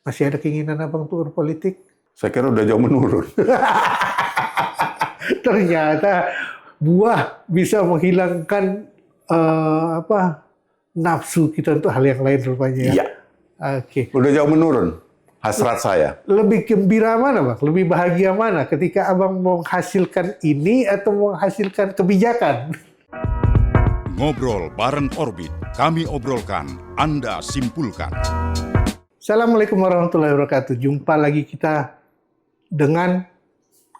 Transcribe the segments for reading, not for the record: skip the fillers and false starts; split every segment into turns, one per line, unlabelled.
Masih ada keinginan abang untuk berpolitik?
Saya kira udah jauh menurun.
Ternyata buah bisa menghilangkan nafsu kita untuk hal yang lain rupanya ya.
Iya.
Oke.
Udah jauh menurun hasrat saya.
Lebih gembira mana bang? Lebih bahagia mana? Ketika abang menghasilkan ini atau menghasilkan kebijakan?
Ngobrol bareng Orbit. Kami obrolkan, Anda simpulkan.
Assalamualaikum warahmatullahi wabarakatuh. Jumpa lagi kita dengan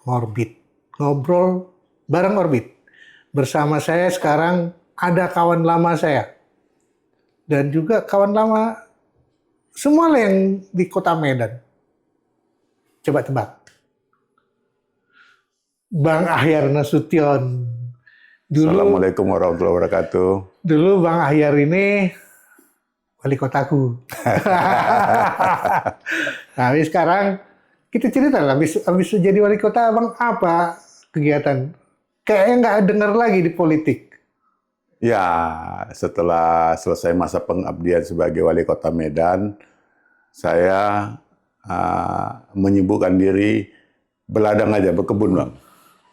Orbit. Ngobrol bareng Orbit. Bersama saya sekarang ada kawan lama saya. Dan juga kawan lama semua yang di kota Medan. Coba tebak. Bang Ahyar Nasution.
Assalamualaikum warahmatullahi wabarakatuh.
Dulu Bang Ahyar ini wali kotaku. Nah, sekarang kita cerita lah, habis jadi wali kota abang apa kegiatan? Kayaknya nggak dengar lagi di politik.
Ya, setelah selesai masa pengabdian sebagai wali kota Medan, saya menyibukkan diri beladang aja, berkebun bang.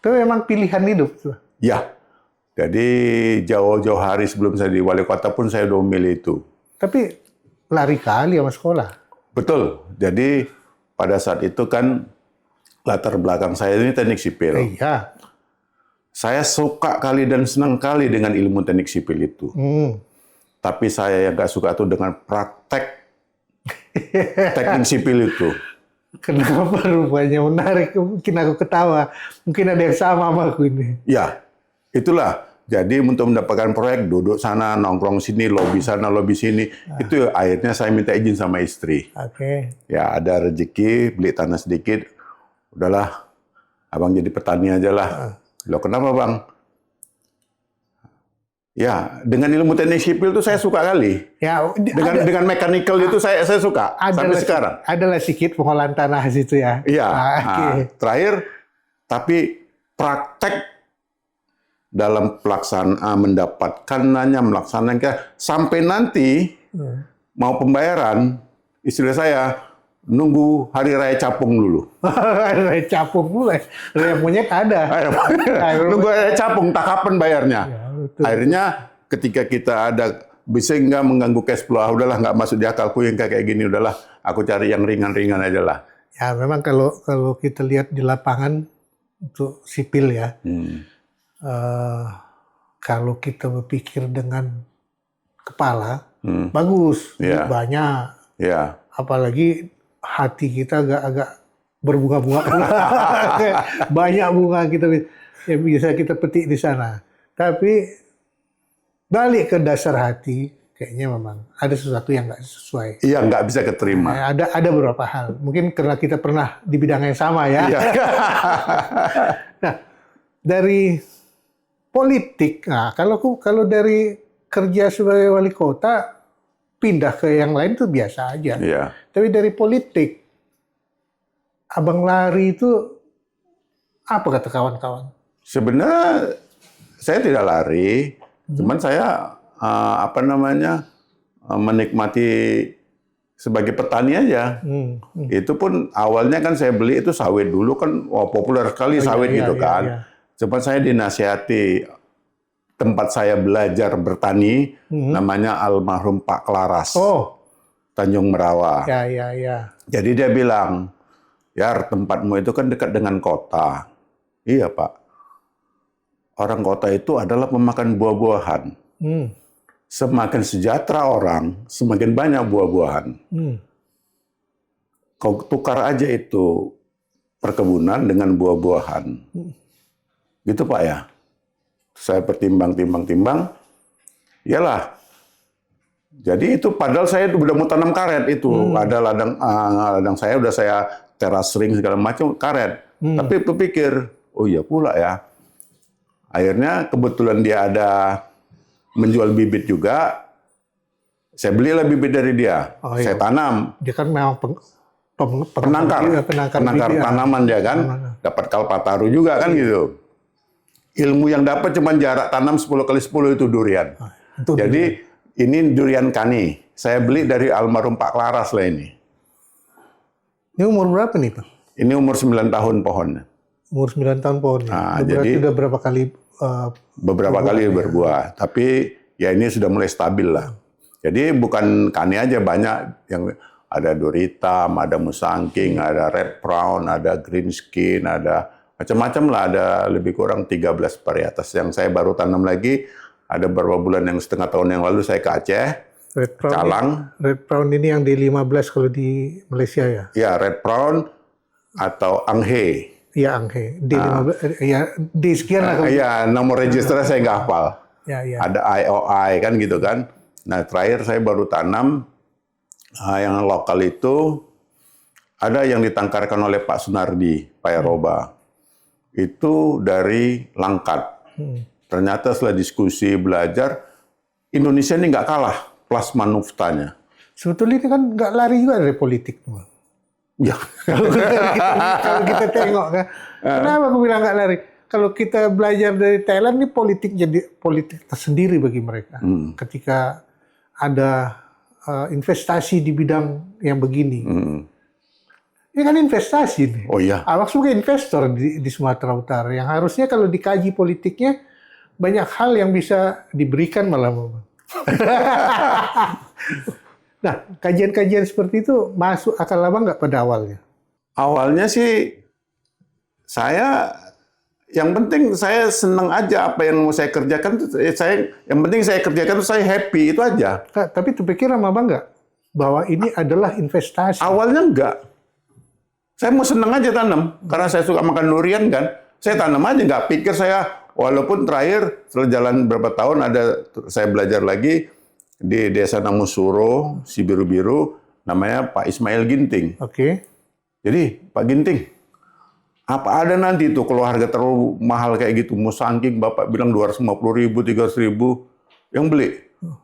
Itu memang pilihan hidup tuh.
Ya, jadi jauh-jauh hari sebelum saya di wali kota pun saya udah memilih itu.
Tapi lari kali sama sekolah.
Betul. Jadi pada saat itu kan latar belakang saya ini teknik sipil.
Iya.
Saya suka kali dan senang kali dengan ilmu teknik sipil itu. Tapi saya yang nggak suka tuh dengan praktek teknik sipil itu.
Kenapa rupanya menarik? Mungkin aku ketawa. Mungkin ada yang sama sama aku ini.
Ya, itulah. Jadi untuk mendapatkan proyek, duduk sana, nongkrong sini, lobi sana, lobi sini. Itu akhirnya saya minta izin sama istri.
Oke.
Ya, ada rezeki, beli tanah sedikit. Udahlah, abang jadi petani aja lah. Loh, kenapa bang? Ya, dengan ilmu teknik sipil itu saya suka kali.
Ya,
Dengan mechanical itu saya suka sampai sekarang.
Adalah sedikit pengolahan tanah situ ya.
Iya.
Okay.
Terakhir, tapi praktek dalam pelaksanaan mendapatkannya, melaksanakannya sampai nanti mau pembayaran, istri saya nunggu hari raya capung dulu.
Hari raya capung mulai. Raya monyet ada.
Nunggu hari raya capung, tak kapan bayarnya.
Ya, betul.
Akhirnya ketika kita ada bisa nggak mengganggu cash flow, udahlah nggak masuk di akalku yang kayak gini, udahlah aku cari yang ringan-ringan aja lah.
Ya memang kalau kita lihat di lapangan untuk sipil ya, kalau kita berpikir dengan kepala bagus,
Ya.
banyak.
Ya.
Apalagi hati kita agak berbunga-bunga. Banyak bunga kita yang bisa kita petik di sana. Tapi balik ke dasar hati, kayaknya memang ada sesuatu yang nggak sesuai.
Iya, nggak bisa keterima.
Ada beberapa hal. Mungkin karena kita pernah di bidang yang sama ya.
Iya.
Nah, dari politik, nah kalau dari kerja sebagai wali kota pindah ke yang lain itu biasa aja.
Iya.
Tapi dari politik, abang lari itu apa kata kawan-kawan?
Sebenarnya saya tidak lari, cuman saya menikmati sebagai petani aja. Itu pun awalnya kan saya beli itu sawit dulu kan, populer sekali sawit gitu kan.
Iya.
Cuman saya dinasihati tempat saya belajar bertani, namanya almarhum Pak Klaras, Tanjung Merawa.
Ya.
Jadi dia bilang, Yar, tempatmu itu kan dekat dengan kota. Iya Pak. Orang kota itu adalah pemakan buah-buahan. Semakin sejahtera orang, semakin banyak buah-buahan. Kau tukar aja itu perkebunan dengan buah-buahan. Gitu Pak ya. Saya pertimbang-timbang, iyalah. Jadi itu padahal saya udah mau tanam karet itu. Ada ladang saya udah saya teras ring segala macam karet. Tapi berpikir, oh iya pula ya. Akhirnya kebetulan dia ada menjual bibit juga. Saya belilah bibit dari dia. Saya tanam.
Dia kan memang
penangkar tanaman dia kan. Dapat kalpataru juga kan gitu. Ilmu yang dapat cuma jarak tanam 10 kali 10 itu durian. Jadi ini durian kani. Saya beli dari almarhum Pak Klaras lah ini.
Ini umur berapa nih, Pak?
Ini umur 9 tahun pohonnya.
Umur 9 tahun pohonnya.
Nah,
Berarti
jadi-
udah berapa kali
Beberapa kali berbuah, tapi ya ini sudah mulai stabil lah. Jadi bukan kani aja, banyak yang ada dur hitam, ada musangking, ada red brown, ada green skin, ada macam-macam lah, ada lebih kurang 13 varietas. Yang saya baru tanam lagi, ada beberapa bulan yang setengah tahun yang lalu saya ke Aceh,
Red Brown?
Calang.
Red Brown ini yang di 15 kalau di Malaysia ya?
Ya, red brown atau anghe.
Iya, Anghe. D15, ya D sekian lah. Kalau,
Ya, nomor registernya saya nggak hafal.
ya.
Ada IOI kan gitu kan. Nah, terakhir saya baru tanam yang lokal itu ada yang ditangkarkan oleh Pak Sunardi, Pak Eroba. Itu dari Langkat. Ternyata setelah diskusi belajar, Indonesia ini nggak kalah plasma nuftanya.
Sebetulnya ini kan nggak lari juga dari politik.
Ya,
Kalau kita tengok kan, kenapa aku bilang nggak lari? Kalau kita belajar dari Thailand, ini politik jadi politik tersendiri bagi mereka. Ketika ada investasi di bidang yang begini, ini kan investasi nih.
Oh iya.
Awak sebagai investor di Sumatera Utara, yang harusnya kalau dikaji politiknya banyak hal yang bisa diberikan malah. Nah, kajian-kajian seperti itu masuk akal abang nggak pada awalnya?
Awalnya sih saya yang penting saya senang aja apa yang mau saya kerjakan. Yang penting saya kerjakan itu saya happy, itu aja.
Kak, tapi terpikir sama abang nggak bahwa ini adalah investasi?
Awalnya enggak. Saya mau senang aja tanam karena saya suka makan durian kan. Saya tanam aja, nggak pikir saya. Walaupun terakhir setelah jalan berapa tahun saya belajar lagi di Desa Namusuro, si biru-biru, namanya Pak Ismail Ginting.
Oke.
Jadi, Pak Ginting, apa ada nanti tuh kalau harga terlalu mahal kayak gitu, musangking Bapak bilang 250.000, 300.000, yang beli?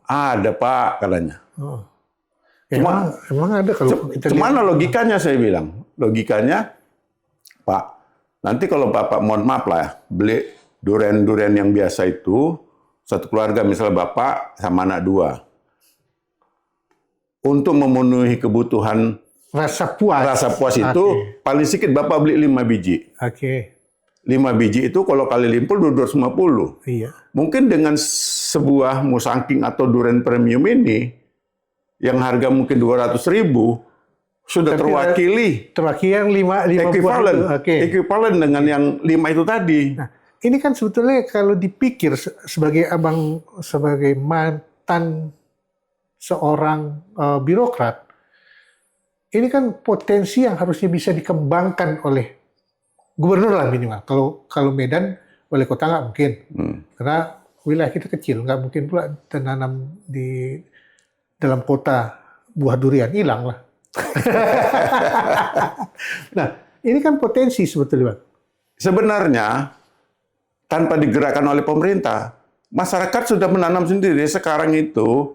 Ada Pak, katanya.
Oh. Emang ada kalau kita
Cuman logikanya saya bilang, logikanya, Pak, nanti kalau Bapak, mohon maaf lah ya, beli durian-durian yang biasa itu, satu keluarga, misalnya Bapak sama anak 2, untuk memenuhi kebutuhan
rasa puas
itu, paling sedikit Bapak beli 5 biji.
Oke.
5 biji itu kalau kali limpul 250.
Iya.
Mungkin dengan sebuah musangking atau durian premium ini, yang harga mungkin 200.000, sudah terwakili.
Terwakili yang 5
Equivalent.
Oke.
Equivalent dengan yang 5 itu tadi.
Nah, ini kan sebetulnya kalau dipikir sebagai abang, sebagai mantan seorang birokrat, ini kan potensi yang harusnya bisa dikembangkan oleh gubernur lah minimal. Kalau Medan, wali kota nggak mungkin. Karena wilayah kita kecil, nggak mungkin pula tanam di dalam kota buah durian, hilang lah. Nah, ini kan potensi sebetulnya, Bang.
Sebenarnya, tanpa digerakkan oleh pemerintah, masyarakat sudah menanam sendiri. Sekarang itu,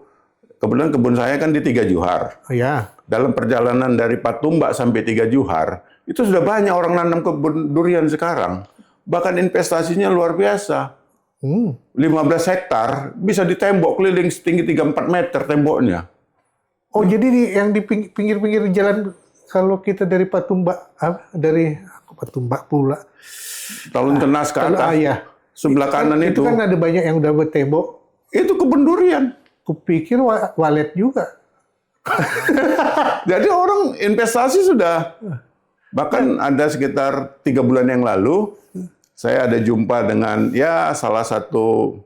kebetulan kebun saya kan di 3 Juhar.
Oh ya.
Dalam perjalanan dari Patumbak sampai 3 Juhar, itu sudah banyak orang nanam kebun durian sekarang. Bahkan investasinya luar biasa. 15 hektar bisa ditembok keliling setinggi 3-4 meter temboknya.
Oh, jadi yang di pinggir-pinggir jalan, kalau kita dari Patumbak, dari Patumbak pula.
Talun Tenas ke atas,
Ya.
sebelah kanan itu.
Itu kan ada banyak yang udah bertembok.
Itu kebun durian.
Kupikir walet juga.
Jadi orang investasi sudah. Bahkan ada sekitar 3 bulan yang lalu, saya ada jumpa dengan salah satu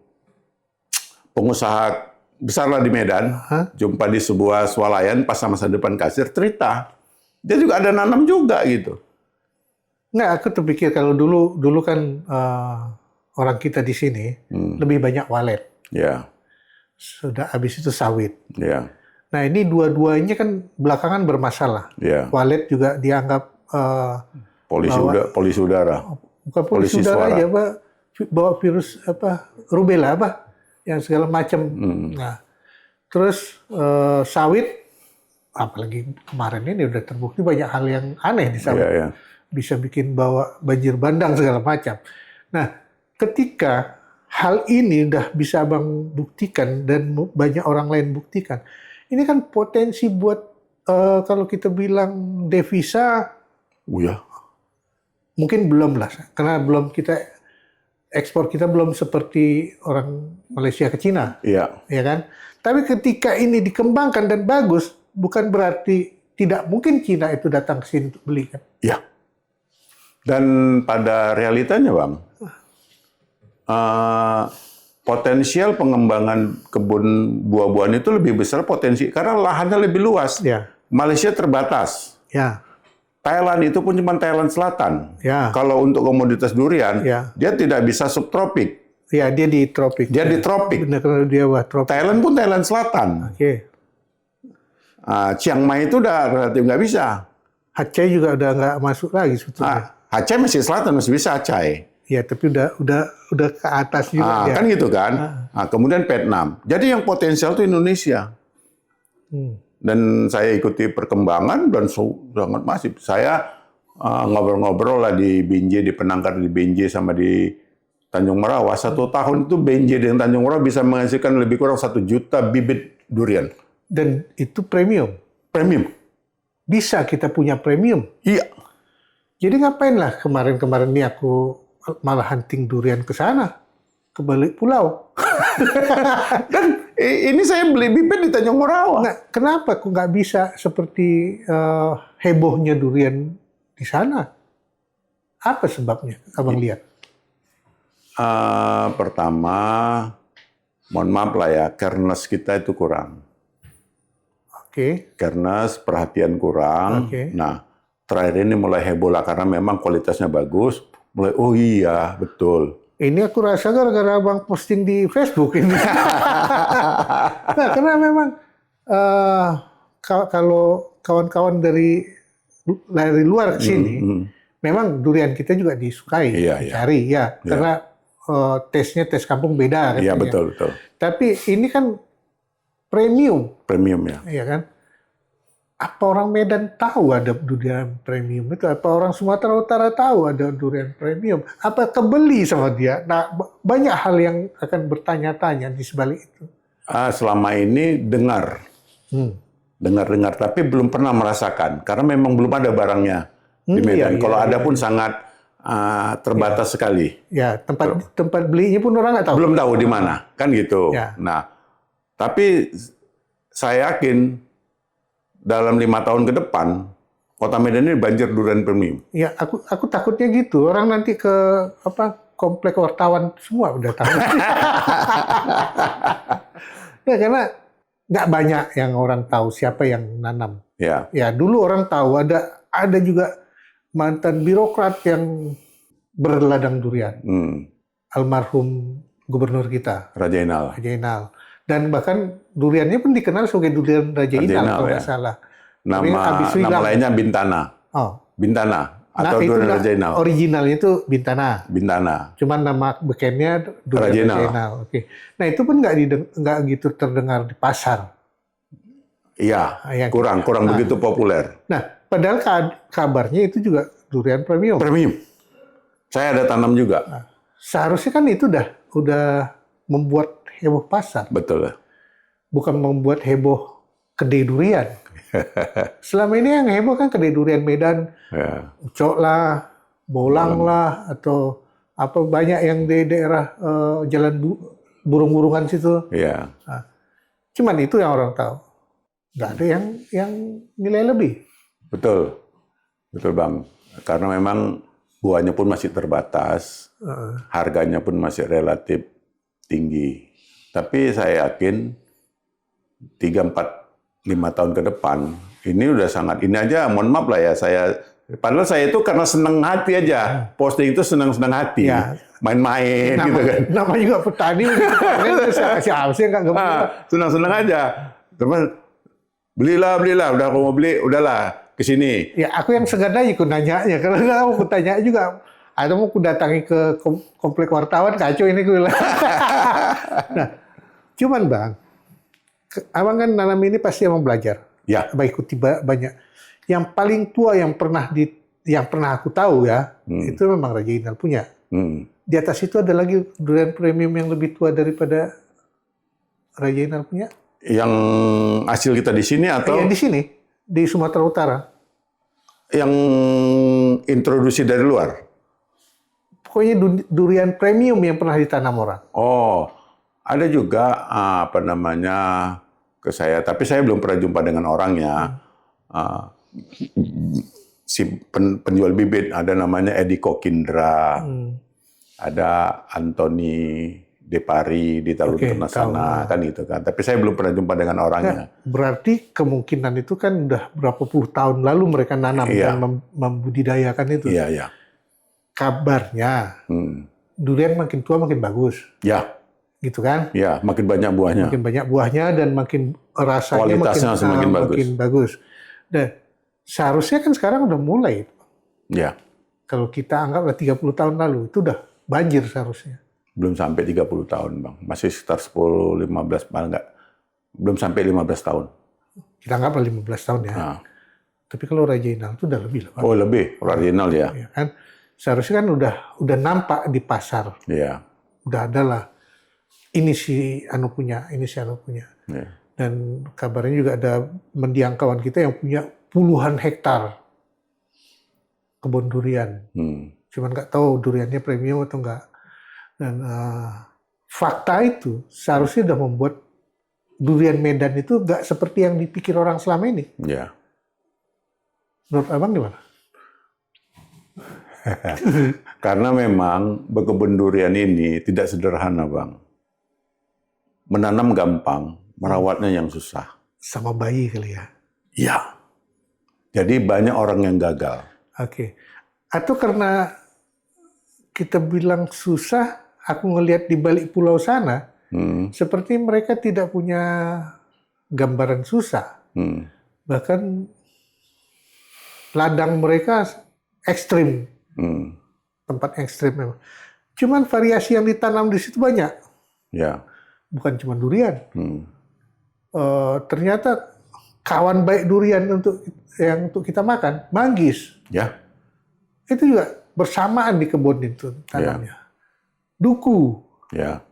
pengusaha besar lah di Medan. Jumpa di sebuah swalayan pas masa depan kasir, cerita. Dia juga ada nanam juga gitu.
Nggak, aku terpikir kalau dulu kan orang kita di sini lebih banyak walet.
Ya,
Sudah habis itu sawit.
ya,
Nah, ini dua-duanya kan belakangan bermasalah.
ya.
Walet juga dianggap
Polusi udara.
bukan polusi
Polusi
udara
suara.
aja, bawa virus rubella yang segala macam. Nah, terus sawit, apalagi kemarin ini udah terbukti banyak hal yang aneh di sawit.
Ya, ya.
Bisa bikin bawa banjir bandang segala macam. Nah, ketika hal ini udah bisa abang buktikan dan banyak orang lain buktikan, ini kan potensi buat Kalau kita bilang devisa,
Oh ya,
mungkin belum lah, karena belum ekspor kita belum seperti orang Malaysia ke Cina,
iya.
ya kan? Tapi ketika ini dikembangkan dan bagus, bukan berarti tidak mungkin Cina itu datang ke sini untuk beli kan?
Ya. Dan pada realitanya, Bang, potensial pengembangan kebun buah-buahan itu lebih besar potensi karena lahannya lebih luas.
Ya,
Malaysia terbatas.
ya,
Thailand itu pun cuma Thailand Selatan.
ya,
Kalau untuk komoditas durian,
Ya.
dia tidak bisa subtropik.
ya. Dia di tropik.
Dia di tropik.
Benar, kalau dia wah tropik.
Thailand pun Thailand Selatan.
Oke.
Chiang Mai itu udah relatif nggak bisa.
Aceh juga udah nggak masuk lagi sebetulnya.
Aceh masih selatan, masih bisa Aceh.
Ya, tapi udah ke atas juga ya.
Kan gitu kan. Kemudian Vietnam. Jadi yang potensial itu Indonesia. Dan saya ikuti perkembangan dan sangat masif. Saya ngobrol-ngobrol lah di Binjai, di Penangkar di Binjai sama di Tanjung Merawa. 1 tahun itu Binjai dan Tanjung Merawa bisa menghasilkan lebih kurang 1 juta bibit durian.
Dan itu premium.
Premium.
Bisa kita punya premium.
Iya.
Jadi ngapain lah kemarin-kemarin ini aku malah hunting durian ke sana, ke balik pulau.
Dan ini saya beli bibit di Tanjung Merawa.
Nggak, kenapa aku nggak bisa seperti hebohnya durian di sana? Apa sebabnya? Abang lihat.
Pertama, mohon maaf lah ya, careness kita itu kurang.
Oke.
Careness, perhatian kurang.
Oke.
Nah, terakhir ini mulai heboh lah karena memang kualitasnya bagus. Mulai, oh iya, betul.
Ini aku rasa gara-gara abang posting di Facebook ini. Nah, karena memang kalau kawan-kawan dari luar ke sini, memang durian kita juga disukai,
Iya,
dicari, ya. Karena tesnya tes kampung beda.
Iya,
katanya.
betul.
Tapi ini kan premium,
Premium ya.
ya kan? Apa orang Medan tahu ada durian premium itu? Apa orang Sumatera Utara tahu ada durian premium? Apa kebeli sama dia? Nah, banyak hal yang akan bertanya-tanya di sebalik itu.
Selama ini dengar, tapi belum pernah merasakan karena memang belum ada barangnya di Medan. Kalau ada pun sangat terbatas sekali.
Ya, tempat belinya pun orang nggak tahu.
Belum tahu di mana, kan gitu.
Ya.
Nah, tapi saya yakin dalam 5 tahun ke depan, Kota Medan ini banjir durian premium.
Ya, aku takutnya gitu. Orang nanti ke komplek wartawan semua udah tahu. Ya, karena nggak banyak yang orang tahu siapa yang nanam.
Ya.
Ya, dulu orang tahu ada juga mantan birokrat yang berladang durian. Almarhum gubernur kita,
Raja Inal.
Raja Inal. Dan bahkan duriannya pun dikenal sebagai durian Raja Inal, kalau nggak salah.
Nama lainnya Bintana.
Oh.
Bintana atau durian Raja Inal.
Originalnya itu Bintana.
Bintana.
Cuman nama bekennya durian
Raja
Raja
Inal.
Inal. Oke. Nah, itu pun nggak gitu terdengar di pasar.
Iya, kurang begitu populer.
Nah, padahal kabarnya itu juga durian premium.
Premium. Saya ada tanam juga.
Seharusnya kan itu udah membuat heboh pasar.
Betul.
Bukan membuat heboh kedai durian. Selama ini yang heboh kan kedai durian Medan,
Ya.
Ucok lah, Bolang lah, atau apa banyak yang di daerah jalan burung-burungan situ.
Iya.
Cuman itu yang orang tahu. Nggak ada yang nilai lebih.
Betul Bang. Karena memang buahnya pun masih terbatas, harganya pun masih relatif tinggi. Tapi saya yakin 3, 4, 5 tahun ke depan ini udah sangat, ini aja mohon maaf lah ya, padahal saya itu karena senang hati aja, posting itu senang-senang hati,
Ya.
main-main gitu kan.
Nama juga petani, siapa sih nggak gemuk?
Senang-senang aja. Terus belilah, udah aku mau beli, udahlah ke sini.
Ya, aku yang segan aja aku nanya ya, karena aku tanya juga. Atau mau aku datangi ke komplek wartawan, kacau ini gue bilang. Nah, cuman Bang, abang kan nanam ini pasti emang belajar.
Ya.
Baik ikuti banyak. Yang paling tua yang pernah aku tahu ya, itu memang Raja Inal punya. Di atas itu ada lagi durian premium yang lebih tua daripada Raja Inal punya.
Yang hasil kita di sini atau?
Yang di sini. di Sumatera Utara.
Yang introduksi dari luar.
Pokoknya durian premium yang pernah ditanam orang.
Oh, ada juga apa namanya ke saya, tapi saya belum pernah jumpa dengan orangnya. Si penjual bibit ada namanya Edi Kokindra, ada Anthony Depari di Talun
Oke,
Sana kan gitu kan. Tapi saya belum pernah jumpa dengan orangnya.
Berarti kemungkinan itu kan udah berapa puluh tahun lalu mereka nanam
Iya.
dan membudidayakan itu.
Iya, iya.
Kabarnya durian makin tua makin bagus,
Ya,
gitu kan?
ya, makin banyak buahnya.
Makin banyak buahnya dan makin rasanya
Kualitasnya semakin bagus.
makin bagus. Dan seharusnya kan sekarang udah mulai.
Ya,
Kalau kita anggaplah 30 tahun lalu, itu udah banjir seharusnya.
belum sampai 30 tahun, Bang. Masih sekitar 10, 15, malah enggak. Belum sampai 15 tahun.
Kita anggaplah 15 tahun ya.
Nah.
Tapi kalau Raja Inal itu udah lebih lah, Pak.
Oh, lebih. Original ya.
Ya kan? Seharusnya kan udah nampak di pasar.
Iya.
Udah ada lah. Ini si anu punya, ini si anu punya.
Ya.
Dan kabarnya juga ada mendiang kawan kita yang punya puluhan hektar kebun durian. Cuman nggak tahu duriannya premium atau enggak. Dan fakta itu seharusnya sudah membuat durian Medan itu nggak seperti yang dipikir orang selama ini.
Ya.
Menurut Abang gimana?
Karena memang berkebun durian ini tidak sederhana, Bang. Menanam gampang, merawatnya yang susah.
Sama bayi kali ya.
Ya. Jadi banyak orang yang gagal.
Oke. Atau karena kita bilang susah, aku ngelihat di balik pulau sana, seperti mereka tidak punya gambaran susah. Bahkan ladang mereka ekstrim. Tempat ekstrim memang. Cuman variasi yang ditanam di situ banyak.
Ya.
Bukan cuma durian. Ternyata kawan baik durian untuk kita makan, manggis.
Ya.
Itu juga bersamaan di kebun itu tanamnya. Duku.
Ya.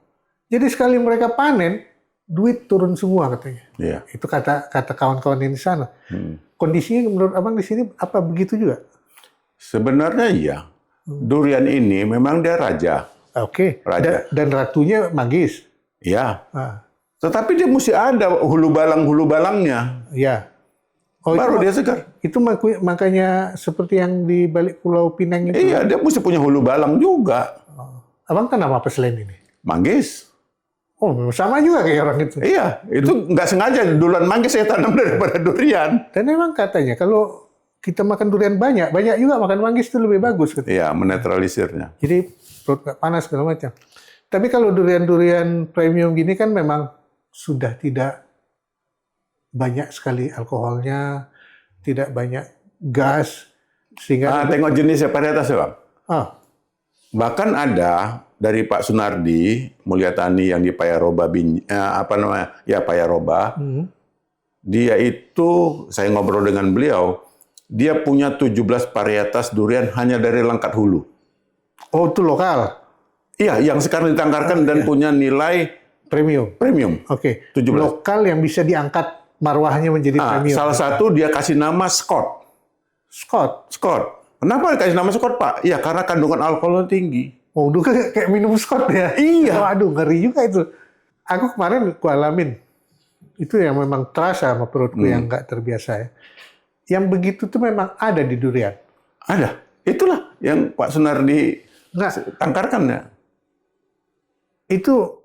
Jadi sekali mereka panen, duit turun semua katanya.
Ya.
Itu kata kawan-kawan yang di sana. Kondisinya menurut Abang di sini apa begitu juga?
Sebenarnya iya. Durian ini memang dia raja.
Oke.
Raja.
Dan ratunya manggis.
Ya.
Ah,
Tetapi dia mesti ada hulu balangnya.
ya. Oh,
Baru
itu,
dia segar.
itu makanya seperti yang di balik Pulau Pinang itu.
Iya, dia mesti punya hulu balang juga.
Abang tanam apa selain ini?
Manggis.
Oh, sama juga kayak orang itu.
Iya, itu nggak sengaja duluan manggis saya tanam daripada durian.
Dan memang katanya kalau kita makan durian banyak juga makan manggis itu lebih bagus. Katanya.
Iya, menetralisirnya.
Jadi perut nggak panas segala macam. Tapi kalau durian-durian premium gini kan memang sudah tidak banyak sekali alkoholnya, tidak banyak gas, sehingga
Tengok jenisnya varietas ya, Bang. Bahkan ada dari Pak Sunardi Mulyatani yang di Payaroba, Payaroba. Dia itu, saya ngobrol dengan beliau, dia punya 17 varietas durian hanya dari Langkat Hulu.
Oh, itu lokal,
Iya, yang sekarang ditangkarkan dan punya nilai
premium. Oke,
17.
lokal yang bisa diangkat marwahnya menjadi premium.
Salah satu dia kasih nama Scott. Scott. Kenapa dikasih nama Scott, Pak? Ya, karena kandungan alkoholnya tinggi.
Oh, dulu kayak minum Scott ya?
Iya.
Waduh, ngeri juga itu. Aku kemarin alamin. Itu yang memang terasa sama perutku yang nggak terbiasa ya. Yang begitu tuh memang ada di durian.
Ada. Itulah yang Pak Sunardi tangkarkan ya.
Itu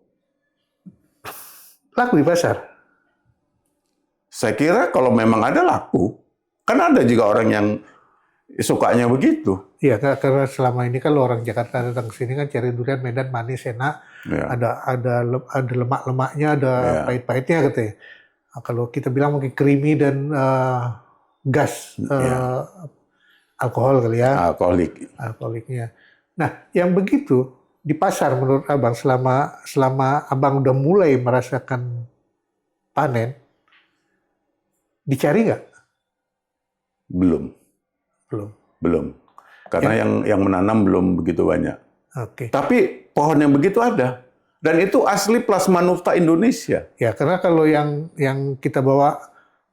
laku di pasar.
Saya kira kalau memang ada laku. Kan ada juga orang yang sukanya begitu.
Iya, karena selama ini kalau orang Jakarta datang ke sini kan cari durian Medan manis enak,
Ya.
ada lemak-lemaknya, ada pahit-pahitnya katanya. Nah, kalau kita bilang mungkin creamy dan gas alkohol kali ya, alkoholiknya. Nah, yang begitu di pasar menurut Abang selama Abang udah mulai merasakan panen, dicari nggak?
Belum. Karena yang menanam belum begitu banyak.
Oke.
Tapi pohon yang begitu ada. Dan itu asli plasma nufta Indonesia.
Ya, karena kalau yang kita bawa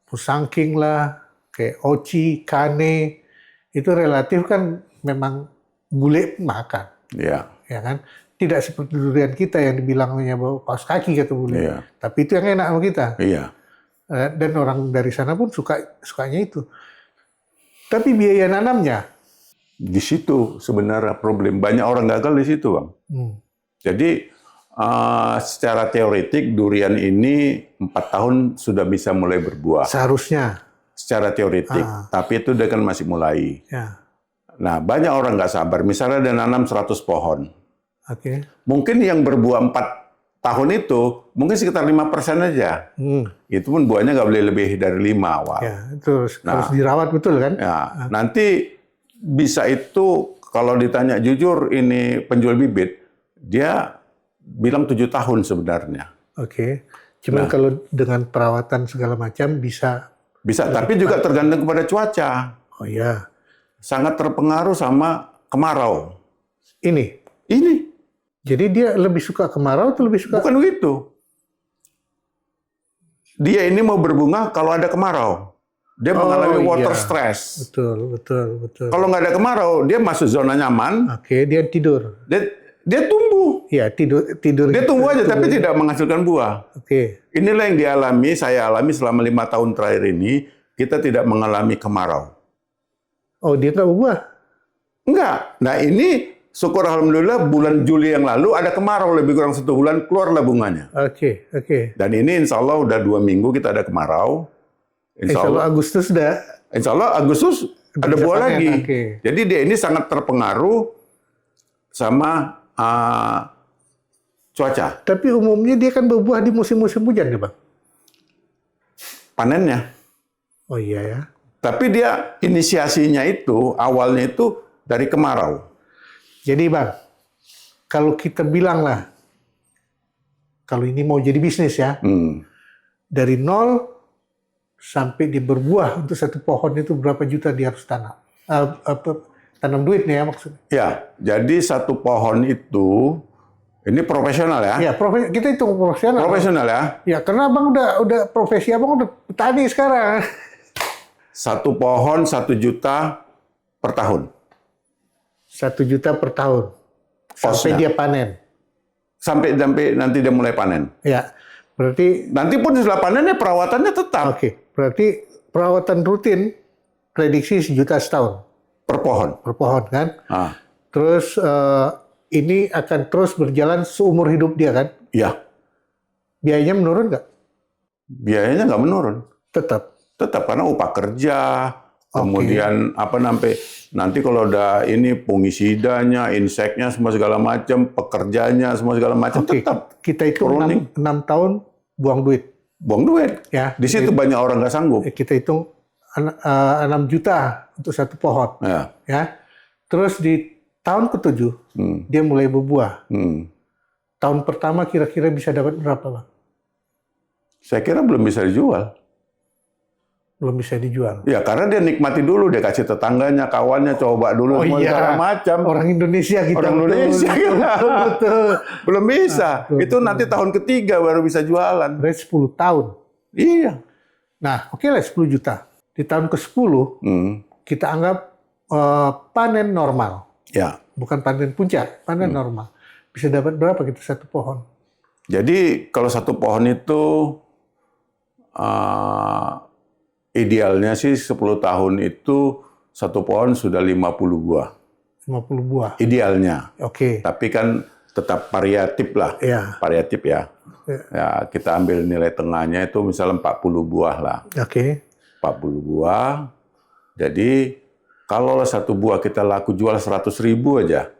Pusangking lah, kayak oci, kane, itu relatif kan memang bule makan,
Iya.
ya kan? Tidak seperti durian kita yang dibilangnya bahwa paus kaki kata bule.
Iya.
Tapi itu yang enak sama kita.
Iya.
Dan orang dari sana pun sukanya itu. Tapi biaya nanamnya,
Di situ sebenarnya problem. Banyak orang gagal di situ, Bang. Jadi secara teoretik durian ini 4 tahun sudah bisa mulai berbuah.
seharusnya.
Secara teoretik. Tapi itu dia kan masih mulai.
Ya,
Nah, banyak orang nggak sabar. Misalnya dia nanam 100 pohon.
oke.
Mungkin yang berbuah 4 tahun itu, mungkin sekitar 5% aja. Itu pun buahnya nggak boleh lebih dari 5 awal.
Ya, terus harus dirawat betul kan?
Ya, nanti bisa itu, kalau ditanya jujur ini penjual bibit, dia bilang 7 tahun sebenarnya.
Oke. Cuman kalau dengan perawatan segala macam bisa.
Bisa, tapi juga tergantung kepada cuaca.
Oh ya,
Sangat terpengaruh sama kemarau.
ini.
Ini,
Jadi dia lebih suka kemarau atau lebih suka?
bukan begitu. Dia ini mau berbunga kalau ada kemarau. Dia mengalami water
iya.
stress.
Betul.
Kalau nggak ada kemarau, dia masuk zona nyaman,
Oke, dia tidur.
dia tumbuh.
Ya, tidur.
Dia tumbuh aja, tapi tidak menghasilkan buah.
Oke.
Inilah yang saya alami selama 5 tahun terakhir ini, kita tidak mengalami kemarau.
Oh, dia nggak berbuah.
Enggak. Nah ini, syukur alhamdulillah bulan Juli yang lalu ada kemarau lebih kurang 1 bulan, keluarlah bunganya.
Oke.
Dan ini insya Allah udah 2 minggu kita ada kemarau.
Insya Allah Agustus dah.
Insya Allah Agustus ada
bisa
buah
panen,
lagi.
oke.
Jadi dia ini sangat terpengaruh sama cuaca,
Tapi umumnya dia kan berbuah di musim-musim hujan ya, Bang?
panennya.
Oh iya ya.
Tapi dia inisiasinya itu, awalnya itu dari kemarau.
Jadi Bang, kalau kita bilang lah, kalau ini mau jadi bisnis ya, dari 0 sampai dia berbuah untuk 1 pohon itu berapa juta dia harus tanam? Tanam duit nih ya maksudnya.
Ya, jadi 1 pohon itu, ini profesional ya?
Ya, kita hitung profesional.
Profesional ya?
Ya, karena Abang udah profesi Abang udah petani sekarang.
1 pohon 1 juta per tahun.
1 juta per tahun. Sampai
Kosnya.
dia panen.
Sampai nanti dia mulai panen.
Ya, berarti
Nanti pun setelah panennya perawatannya tetap
oke. Berarti perawatan rutin prediksi 1 juta setahun
per pohon.
per pohon kan.
Ah,
Terus ini akan terus berjalan seumur hidup dia kan.
ya,
Biayanya menurun nggak?
biayanya nggak menurun.
Tetap.
Karena upah kerja, kemudian nanti kalau udah ini fungisidanya, inseknya, semua segala macam, pekerjanya, semua segala macam
Oke.
tetap
Kita itu
Pruning.
6 tahun buang duit.
buang duit.
Ya.
Di situ banyak orang nggak sanggup.
Kita hitung 6 juta untuk 1 pohon.
Ya.
Ya. Terus di tahun ke-7 dia mulai berbuah. Tahun pertama kira-kira bisa dapat berapa, Bang?
Saya kira belum bisa dijual.
Belum bisa dijual.
Ya karena dia nikmati dulu, dia kasih tetangganya, kawannya, coba dulu semua segala macam.
Orang Indonesia kita.
Orang Indonesia.
Betul.
Belum bisa. Itu nanti tahun ketiga baru bisa jualan.
Berarti 10 tahun.
Iya.
Nah, oke lah 10 juta. Di tahun ke-10 kita anggap panen normal.
Ya.
Bukan panen puncak, panen normal. Bisa dapat berapa kita 1 pohon?
Jadi kalau 1 pohon itu idealnya sih 10 tahun itu 1 pohon sudah 50 buah.
50 buah.
Idealnya.
Oke.
Tapi kan tetap variatif lah.
Ya.
Variatif ya. Ya, kita ambil nilai tengahnya itu misalnya 40 buah lah.
Oke.
40 buah. Jadi kalau 1 buah kita laku jual 100.000 aja,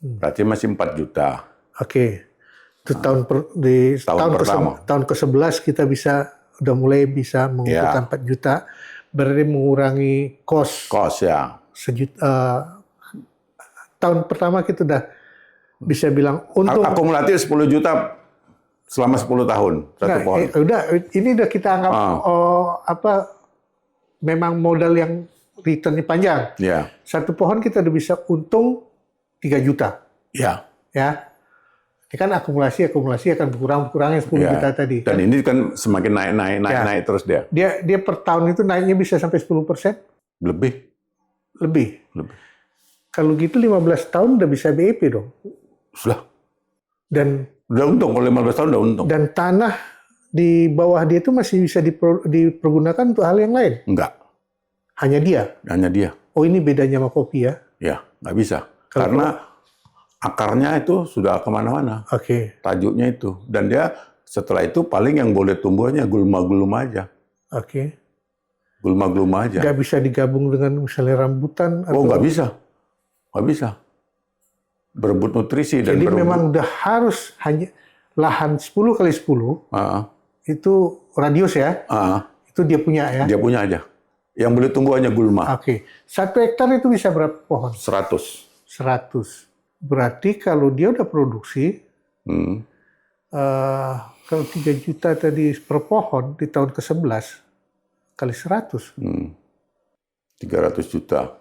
berarti masih 4 juta.
Oke. Itu tahun
pertama.
tahun ke-11 kita udah mulai bisa mengumpulkan 4 juta. Berarti mengurangi kos
Kos ya.
tahun pertama kita udah bisa bilang untuk
Akumulatif 10 juta selama 10 tahun 1 pohon.
ini udah kita anggap memang modal yang returnnya panjang.
Ya.
1 pohon kita udah bisa untung 3 juta.
Ya.
Ya. Ini kan akumulasi akan berkurang 10
Ya.
juta tadi.
Dan ini kan semakin naik terus dia.
Dia per tahun itu naiknya bisa sampai 10%?
Lebih.
Lebih. Kalau gitu 15 tahun udah bisa BEP dong.
Sudah.
Dan
Udah untung, kalau 15 tahun udah untung.
dan tanah di bawah dia itu masih bisa dipergunakan untuk hal yang lain.
Enggak,
Hanya dia.
hanya dia.
Oh, ini bedanya sama kopi ya.
Ya, nggak bisa.
Kalau-
Karena akarnya itu sudah kemana-mana.
Oke.
Tajuknya itu. Dan dia setelah itu paling yang boleh tumbuhnya gulma-gulma aja.
Oke.
Gulma-gulma aja.
Nggak bisa digabung dengan misalnya rambutan
Oh,
atau
nggak bisa. Nggak bisa. Berebut nutrisi dan
jadi
berebut.
memang udah harus hanya lahan 10 kali 10
Ah,
itu radius ya.
ah,
Itu dia punya ya.
dia punya aja. Yang boleh tumbuh hanya gulma.
Oke. 1 hektar itu bisa berapa pohon?
100.
100. Berarti kalau dia udah produksi
Hmm.
kalau 3 juta tadi per pohon di tahun ke-11 kali 100.
300 juta.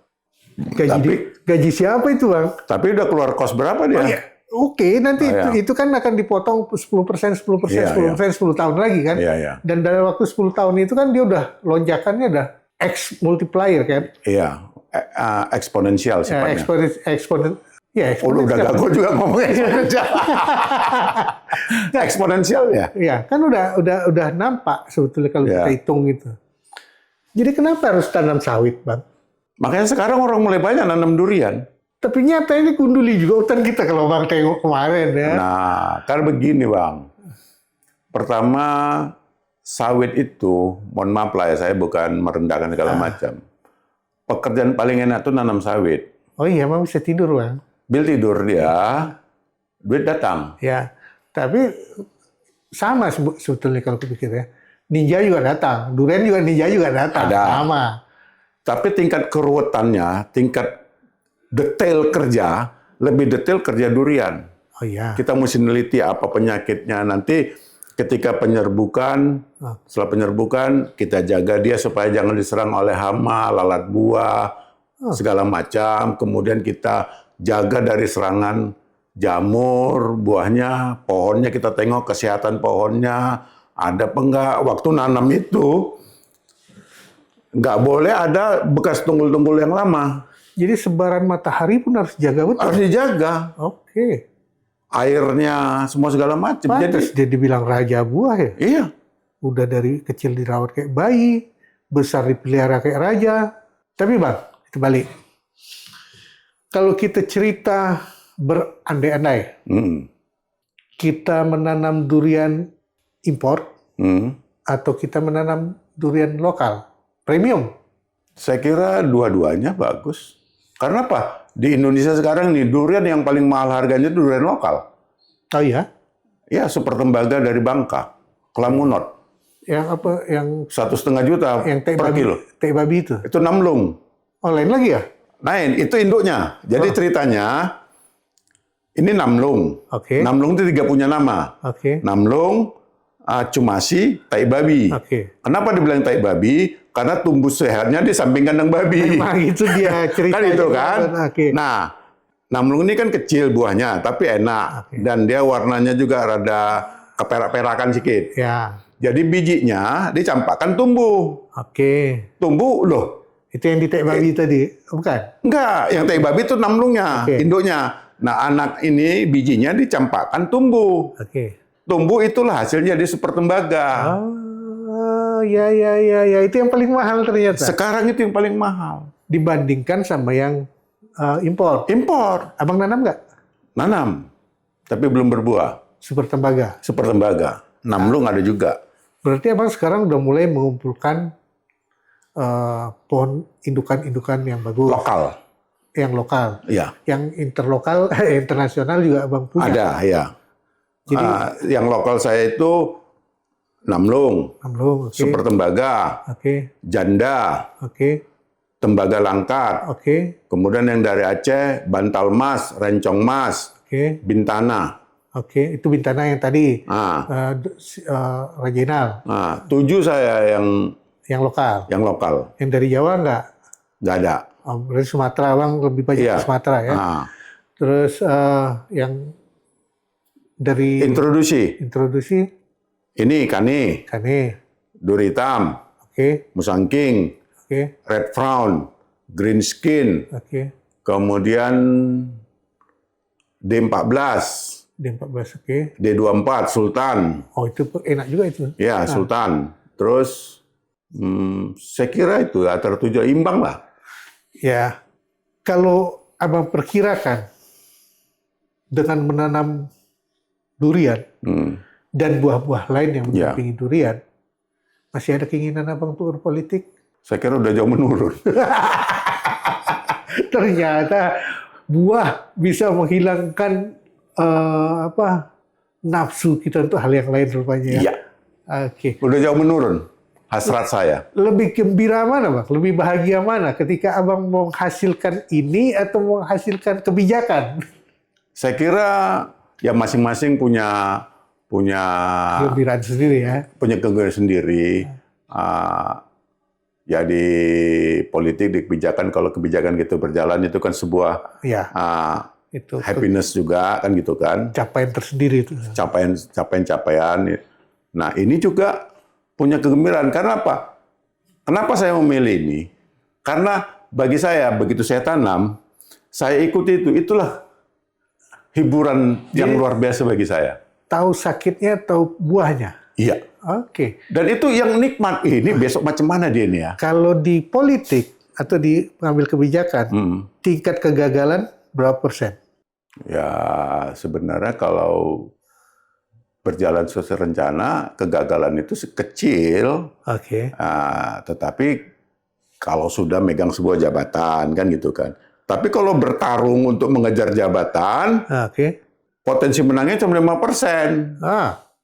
Gaji siapa itu, Bang?
Tapi udah keluar kos berapa dia?
Oh, iya. Oke, nanti
Oh, iya.
itu kan akan dipotong 10%, 10%,
Iya,
10%, 10 tahun lagi kan.
Iya, iya.
Dan dalam waktu 10 tahun itu kan dia udah lonjakannya udah X multiplier kan.
Iya. Eksponensial
Ya,
sifatnya.
ya,
Oh, lu udah
eksponensial.
gagal juga ngomong eksponensial. Eksponensial ya?
Iya, kan udah nampak sebetulnya kalau
Iya.
kita hitung gitu. Jadi kenapa harus tanam sawit, Bang?
Makanya sekarang orang mulai banyak nanam durian.
Tapi nyata ini gunduli juga hutan kita kalau Bang tengok kemarin ya.
Nah, kan begini Bang. Pertama, sawit itu, mohon maaf lah ya, saya bukan merendahkan segala macam. Pekerjaan paling enak tuh nanam sawit.
Oh iya, Bang bisa tidur, Bang.
Bil tidur dia, duit datang.
Ya, tapi sama sebetulnya kalau kupikir ya. Ninja juga datang, durian juga ninja juga datang.
Ada.
Sama.
Tapi tingkat keruwetannya, tingkat detail kerja, lebih detail kerja durian.
Oh iya.
Kita mesti neliti apa penyakitnya. Nanti ketika penyerbukan, setelah penyerbukan, kita jaga dia supaya jangan diserang oleh hama, lalat buah, segala macam. Kemudian kita jaga dari serangan jamur, buahnya, pohonnya kita tengok kesehatan pohonnya, ada apa enggak. Waktu nanam itu, nggak boleh ada bekas tunggul-tunggul yang lama.
Jadi sebaran matahari pun harus jaga betul.
Harus dijaga.
Oke.
Airnya, semua segala macam.
Pantes dia dibilang raja buah ya.
Iya.
Udah dari kecil dirawat kayak bayi, besar dipelihara kayak raja. Tapi Bang, itu balik. Kalau kita cerita berandai-andai, kita menanam durian impor atau kita menanam durian lokal, premium.
Saya kira dua-duanya bagus. Karena apa? Di Indonesia sekarang nih, durian yang paling mahal harganya itu durian lokal.
Oh iya?
Ya, super tembaga dari Bangka, Kelamunot.
Yang apa? Yang
1,5 juta
teh
per
babi,
kilo.
teh babi itu.
Itu namlung.
Oh, lain lagi ya?
Lain, itu induknya. Jadi ceritanya, ini namlung.
Oke.
Namlung itu 3 punya nama.
Oke.
Namlung, cumasi, tai babi.
Oke.
Kenapa dibilang tai babi? Karena tumbuh sehatnya di samping kandang babi.
Nah, itu dia cerita.
Kan itu kan?
Oke.
Nah, namlung ini kan kecil buahnya, tapi enak. Dan dia warnanya juga rada keperak-perakan sedikit.
Ya.
Jadi bijinya dicampakkan tumbuh.
Oke.
Tumbuh loh.
Itu yang di teh babi tadi, bukan?
Enggak, yang tai babi itu namlungnya,
Oke.
induknya. Nah, anak ini bijinya dicampakkan tumbuh.
Oke.
Tumbuh itulah hasilnya di super tembaga.
Oh, ya. Itu yang paling mahal ternyata.
Sekarang itu yang paling mahal.
Dibandingkan sama yang impor.
Impor,
Abang nanam nggak?
nanam, tapi belum berbuah.
Super tembaga.
Super tembaga. Namlung ada juga.
Berarti abang sekarang udah mulai mengumpulkan pohon indukan-indukan yang bagus.
Lokal.
Yang lokal.
Iya.
Yang interlokal, internasional juga abang punya.
Ada, ya.
Jadi,
Yang lokal saya itu namlung,
namlung, oke.
super tembaga,
Oke.
janda,
Oke.
tembaga langkat.
Oke.
Kemudian yang dari Aceh, bantal mas, rencong mas,
Oke.
bintana.
Oke. Itu bintana yang tadi.
Nah,
Regional.
7 saya
Yang lokal.
yang lokal.
Yang dari Jawa nggak?
Nggak ada.
Oh, berarti Sumatera abang lebih banyak
Iya.
ke Sumatera ya.
Nah,
Terus yang dari
Introduksi. Ini kane, duri hitam, musangking, red crown, green skin, kemudian D14, D24, sultan.
Oh, itu enak juga itu.
Ya, sultan. Terus saya kira itu antara 7 imbang lah.
Ya, kalau Abang perkirakan dengan menanam durian dan buah-buah lain yang mendampingi durian, masih ada keinginan Abang untuk berpolitik?
Saya kira udah jauh menurun.
Ternyata buah bisa menghilangkan nafsu kita untuk hal yang lain rupanya.
Iya.
Oke.
Udah jauh menurun hasrat saya.
Lebih gembira mana, Bang? Lebih bahagia mana ketika Abang menghasilkan ini atau menghasilkan kebijakan?
Saya kira ya masing-masing punya
Kegembiraan sendiri ya.
Punya kegembiraan sendiri. Ya di politik, di kebijakan, kalau kebijakan gitu berjalan itu kan sebuah
itu
happiness juga kan gitu kan.
Capaian tersendiri itu.
Capaian. Nah ini juga punya kegembiraan. Karena apa? Kenapa saya memilih ini? Karena bagi saya, begitu saya tanam, saya ikuti itu. Itulah hiburan yang luar biasa bagi saya.
Tahu sakitnya, tahu buahnya.
Iya.
Oke.
Dan itu yang nikmat. Ini besok macam mana dia ini ya?
Kalau di politik atau di pengambil kebijakan, tingkat kegagalan berapa persen?
Ya sebenarnya kalau berjalan sesuai rencana, kegagalan itu kecil.
Oke.
Tetapi kalau sudah megang sebuah jabatan kan gitu kan. Tapi kalau bertarung untuk mengejar jabatan, potensi menangnya cuma 5%.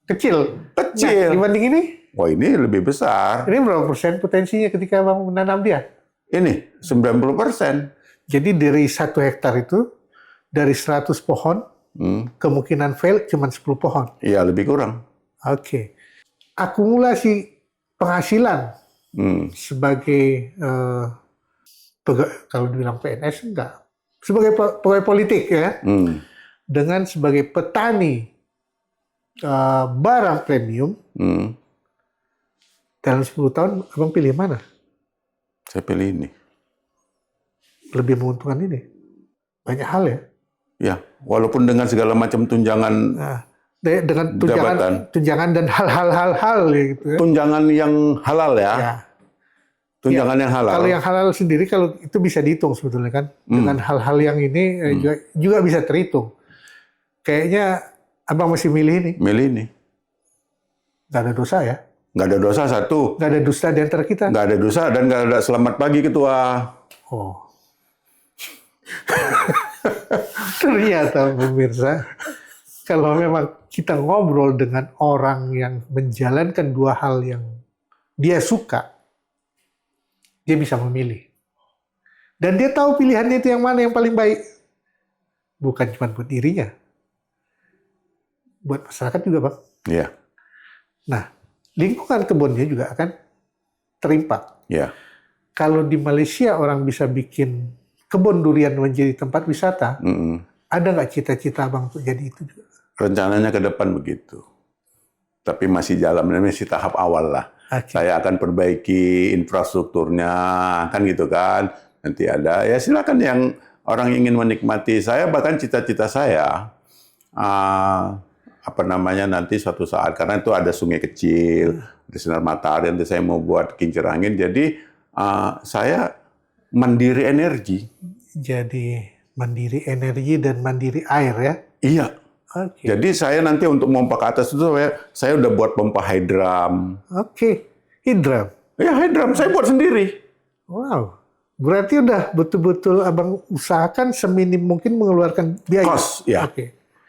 Kecil.
Nah,
dibanding ini?
Oh ini lebih besar.
Ini berapa persen potensinya ketika Abang menanam dia?
Ini 90%.
Jadi dari 1 hektar itu, dari 100 pohon, kemungkinan fail cuma 10 pohon.
Iya, lebih kurang.
Oke. Akumulasi penghasilan sebagai, kalau dibilang PNS enggak, sebagai pegawai politik ya, dengan sebagai petani barang premium, dalam 10 tahun Abang pilih mana?
Saya pilih ini.
Lebih menguntungkan ini? Banyak hal ya?
Ya, walaupun dengan segala macam tunjangan,
dengan
jabatan.
tunjangan dan hal-hal gitu ya.
Tunjangan yang halal ya. Tunjangan yang halal.
Kalau yang halal sendiri, kalau itu bisa dihitung sebetulnya kan. Dengan hal-hal yang ini juga bisa terhitung. Kayaknya Abang masih milih ini?
Milih ini.
Nggak ada dosa ya?
Nggak ada dosa, satu.
Nggak ada dusta di antara kita?
Nggak ada dosa dan nggak ada selamat pagi ketua.
Oh. Ternyata pemirsa, kalau memang kita ngobrol dengan orang yang menjalankan 2 hal yang dia suka, dia bisa memilih. Dan dia tahu pilihannya itu yang mana yang paling baik. Bukan cuma buat dirinya. Buat masyarakat juga, Bang.
Iya.
Nah, lingkungan kebunnya juga akan terimpak.
Iya.
Kalau di Malaysia orang bisa bikin kebun durian menjadi tempat wisata, ada nggak cita-cita Abang untuk jadi itu juga?
Rencananya ke depan begitu. Tapi masih jalan, masih tahap awal lah. Saya akan perbaiki infrastrukturnya, kan gitu kan. Nanti ada, ya silakan yang orang ingin menikmati. Saya bahkan cita-cita saya, nanti suatu saat, karena itu ada sungai kecil, ada sinar matahari, nanti saya mau buat kincir angin, jadi saya mandiri energi.
Jadi mandiri energi dan mandiri air ya?
Iya. Jadi saya nanti untuk pompa ke atas itu, saya udah buat pompa hydram. Hydram? Ya hydram, saya buat sendiri.
Wow, berarti udah betul-betul Abang usahakan seminim mungkin mengeluarkan biaya?
Cost, ya.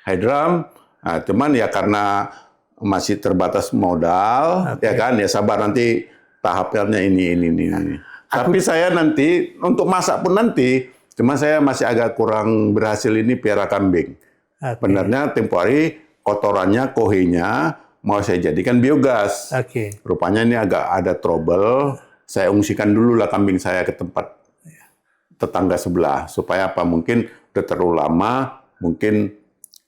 Hydram. Nah, cuman ya karena masih terbatas modal, ya kan, ya sabar nanti tahapnya ini. Tapi saya nanti untuk masak pun nanti, cuma saya masih agak kurang berhasil ini piara kambing. Benarnya tempo hari kotorannya, kohenya mau saya jadikan biogas. Rupanya ini agak ada trouble. Saya ungsikan dulu lah kambing saya ke tempat tetangga sebelah supaya apa mungkin udah terlalu lama, mungkin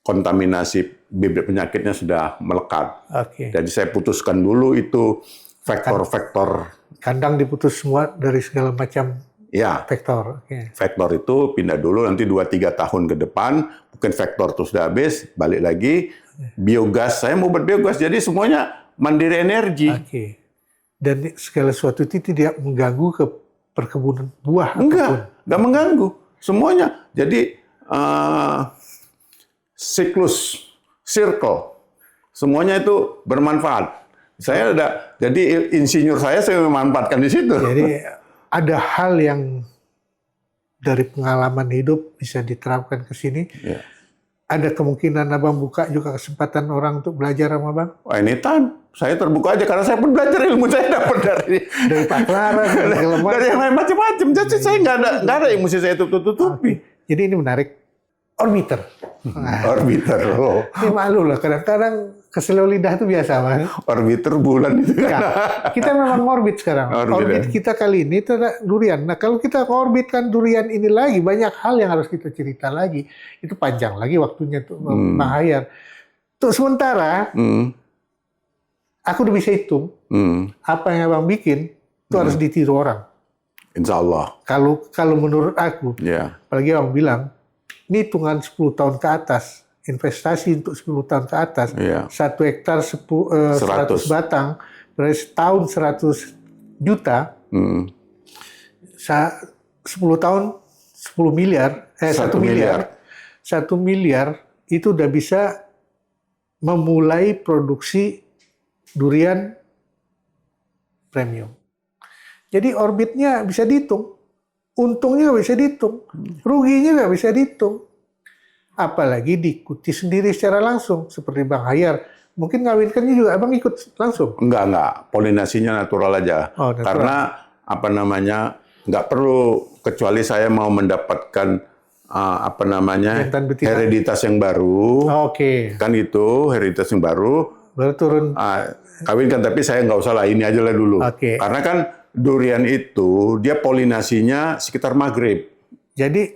kontaminasi bibit penyakitnya sudah melekat.
Oke.
Jadi saya putuskan dulu itu vektor-vektor.
Kandang diputus semua dari segala macam
Ya,
vektor. Oke.
vektor itu pindah dulu, nanti 2-3 tahun ke depan, mungkin vektor itu sudah habis, balik lagi. Biogas, saya mau buat biogas, jadi semuanya mandiri energi.
Oke. Dan segala sesuatu itu tidak mengganggu ke perkebunan buah apapun.
Enggak mengganggu. Semuanya. Jadi, siklus, circle, semuanya itu bermanfaat. Jadi insinyur saya memanfaatkan di situ.
Jadi ada hal yang dari pengalaman hidup bisa diterapkan ke sini.
Ya.
Ada kemungkinan Abang buka juga kesempatan orang untuk belajar sama Bang?
Wah, anytime. Saya terbuka aja karena saya pun belajar ilmu saya dapat
Dari Pak Clara,
dari yang lain macam-macam. Jadi saya nggak ada yang mesti saya tutup-tutupi.
Jadi ini menarik. Orbiter.
Orbiter. Oh.
Ini malu lah. Kadang-kadang keselio lidah itu biasa, Bang.
Orbiter bulan itu kan.
Ya, kita memang orbit sekarang.
Orbit,
Orbit kita kali ini itu adalah durian. Nah, kalau kita orbitkan durian ini lagi, banyak hal yang harus kita cerita lagi. Itu panjang lagi waktunya tuh, Bang Hayar. Untuk sementara, aku udah bisa hitung apa yang Abang bikin itu harus ditiru orang.
Insya Allah.
Kalau menurut aku,
Ya.
apalagi Abang bilang, ini hitungan 10 tahun ke atas, investasi untuk 10 tahun ke atas,
Iya.
1 hektar 100 batang, berarti setahun 100 juta, 10 tahun 10 miliar, 1 miliar. 1 miliar itu udah bisa memulai produksi durian premium. Jadi orbitnya bisa dihitung. Untungnya nggak bisa dihitung, ruginya nggak bisa dihitung. Apalagi diikuti sendiri secara langsung, seperti Bang Hayar. Mungkin ngawinkannya juga Abang ikut langsung.
Enggak. Polinasinya natural aja.
Oh, natural.
Karena nggak perlu, kecuali saya mau mendapatkan
Jantan betina.
hereditas yang baru.
Oke.
Kan itu hereditas yang baru.
Baru turun.
Kawinkan, tapi saya nggak usah lah, ini aja lah dulu.
Oke.
Karena kan durian itu dia polinasinya sekitar maghrib.
Jadi,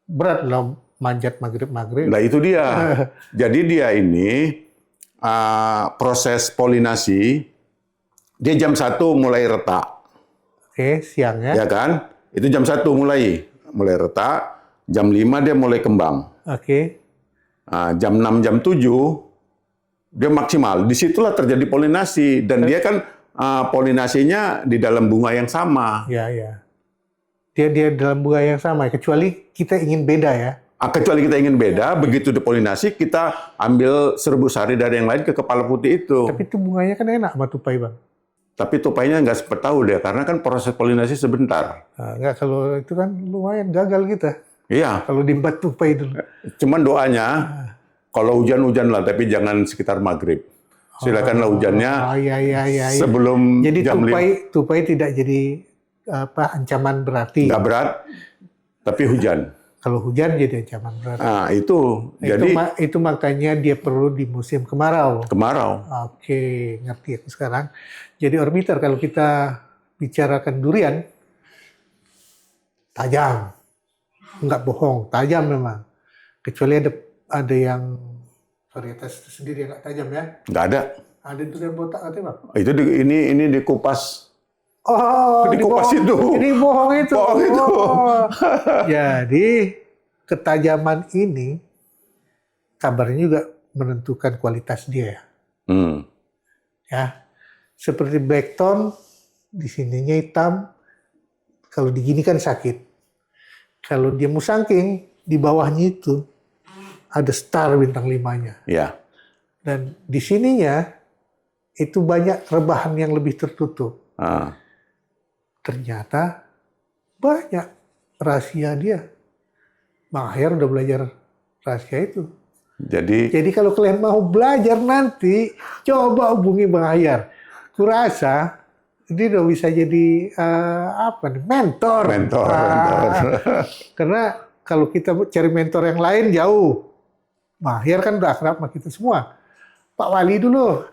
berat loh manjat maghrib.
Nah itu dia. Jadi dia ini proses polinasi dia jam 1 mulai retak.
Oke, siangnya.
Ya kan? Itu jam 1 mulai retak, jam 5 dia mulai kembang.
Oke.
Jam 6, jam 7 dia maksimal. Disitulah terjadi polinasi dan dia kan polinasinya di dalam bunga yang sama.
Ya. Dia dalam bunga yang sama, kecuali kita ingin beda ya.
Kecuali kita ingin beda, begitu dipolinasi kita ambil serbu sari dari yang lain ke kepala putih itu.
Tapi itu bunganya kan enak sama tupai, Bang.
Tapi tupainya nggak sempat tahu deh, karena kan proses polinasi sebentar.
Nggak, kalau itu kan lumayan gagal kita.
Iya.
Kalau diembat tupai dulu.
Cuman doanya, kalau hujan-hujan lah, tapi jangan sekitar maghrib. Silakanlah hujannya
Iya.
sebelum
Jadi
jam 5.
tupai tidak jadi ancaman berarti.
Nggak berat, tapi hujan.
Kalau hujan jadi ancaman berarti.
Jadi
Itu makanya dia perlu di musim kemarau.
kemarau.
Oke, ngerti aku sekarang. Jadi orbiter kalau kita bicarakan durian, tajam. Enggak bohong, tajam memang. Kecuali ada yang varietas tersendiri yang nggak tajam ya.
Nggak ada.
Ada durian botak katanya, Bang.
Itu ini dikupas.
Oh,
Dikupas itu.
Ini bohong itu.
Bohong itu.
Oh. Jadi ketajaman ini kabarnya juga menentukan kualitas dia. Ya, seperti blackthorn di sininya hitam, kalau digini kan sakit. Kalau dia musangking di bawahnya itu ada star bintang 5-nya.
Ya.
Dan di sininya itu banyak rebahan yang lebih tertutup. Ternyata banyak rahasia dia. Bang Hayar udah belajar rahasia itu. Jadi kalau kalian mau belajar nanti, coba hubungi Bang Hayar. Kurasa dia udah bisa jadi mentor.
Mentor.
Karena kalau kita cari mentor yang lain jauh. Bang Hayar kan udah akrab sama kita semua. Pak Wali dulu.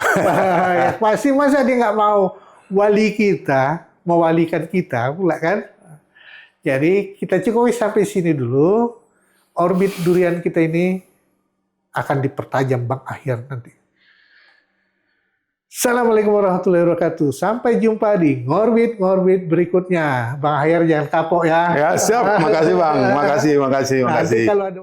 Pasti masa dia nggak mau wali kita, mewalikan kita pula kan. Jadi kita cukup sampai sini dulu. Orbit durian kita ini akan dipertajam Bang Ahyar nanti. Assalamualaikum warahmatullahi wabarakatuh. Sampai jumpa di ngorbit berikutnya. Bang Ahyar jangan kapok ya.
Ya siap, makasih Bang, makasih.
Nanti kalau ada